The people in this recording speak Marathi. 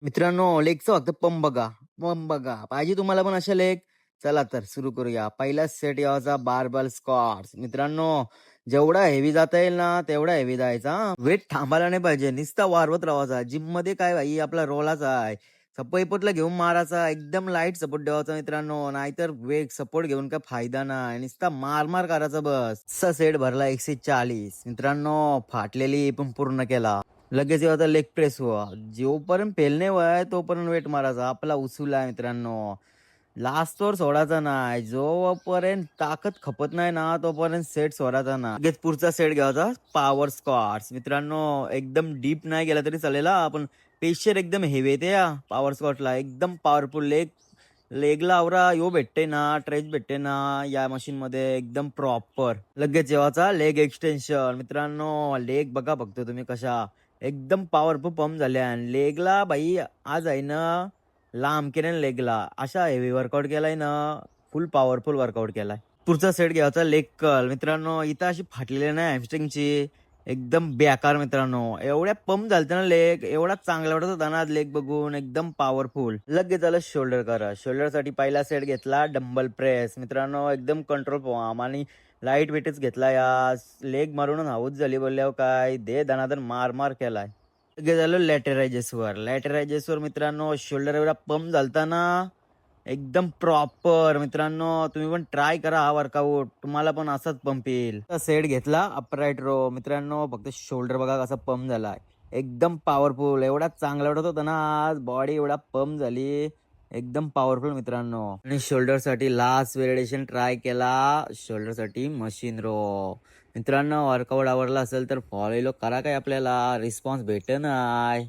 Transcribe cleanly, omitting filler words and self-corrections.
मित्रांनो, लेगचं फक्त पंप बघा. पाहिजे तुम्हाला पण अशा लेग? चला तर सुरू करूया. पहिला सेट यावाचा बारबल स्क्वॉट्स. मित्रांनो, जेवढा हेवी जाता येईल ना, तेवढा हेवी जायचा हां. वेट थांबायला नाही पाहिजे. नुसता वाढवत राहायचा. जिममध्ये काय भाई आपला रोलाचा आहे. सपई-पतला घेऊन मारायचा. एकदम लाईट सपोर्ट ठेवायचा मित्रांनो. नाहीतर वेग सपोर्ट घेऊन काय फायदा नाही. नुसता मार-मार करायचा बस. असा सेट भरला 140. मित्रांनो, फाटलेली पण पूर्ण केला. लगेच आता लेग प्रेस व्हा. जोपर्यंत फेल नाही व्हाय तोपर्यंत वेट मारायचा. आपला उचूल आहे मित्रांनो. लास्टवर सोडायचा नाही. जोपर्यंत ताकद खपत नाही ना, तोपर्यंत सेट सोडायचा ना. लगेच पुढचा सेट घ्यायचा पॉवर स्क्वॉट्स. मित्रांनो, एकदम डीप नाही गेला तरी चालेल हां, पण प्रेशर एकदम हेवी येते या पॉवर स्क्वॉटला. एकदम पॉवरफुल लेगला आवरा यो भेटते ना, ट्रेच भेटते ना या मशीनमध्ये एकदम प्रॉपर. लगेच जेवाचा लेग एक्सटेन्शन. मित्रांनो, लेग बघा फक्त तुम्ही कशा एकदम पॉवरफुल पंप झाल्या. आणि लेगला भाई आज आहे ना लांब केल्याने लेगला अशा हेवी वर्कआउट केलाय ना, फुल पॉवरफुल वर्कआउट केलाय. पुढचा सेट घ्यायचा लेग कर्ल. मित्रांनो, इथं अशी फाटलेली नाही हॅमस्ट्रिंगची. एकदम बेकार मित्रांनो. एवढ्या पंप झालत्या ना लेग, एवढा चांगला वाटत होता ना लेग बघून, एकदम पॉवरफुल. लगेच झालं शोल्डर करा. शोल्डरसाठी पहिला सेट घेतला डंबल प्रेस. मित्रांनो, एकदम कंट्रोल फॉर्म आणि लाईट वेटच घेतला या. लेग मारूनच हाऊस झाली बोलल्यावर काय दे दनादन मार केलाय. लगेच झालं लॅटरायझेसवर मित्रांनो, शोल्डर एवढा पंप झालता ना, एकदम प्रॉपर. मित्रांनो, तुम्ही पण ट्राय करा हा वर्कआउट. तुम्हाला पण असाच पंप येईल. सेट घेतला अपराईट रो. मित्रांनो, फक्त शोल्डर बघा कसा पंप झालाय. एकदम पॉवरफुल. एवढा चांगला वाटत होता ना आज. बॉडी एवढा पंप झाली. एकदम पॉवरफुल मित्रांनो. आणि शोल्डरसाठी लास्ट व्हेरिएशन ट्राय केला. शोल्डरसाठी मशीन रो. मित्रांनो, वर्कआउट आवडला असेल तर फॉलो करा काय आपल्याला रिस्पॉन्स भेटेल नाही.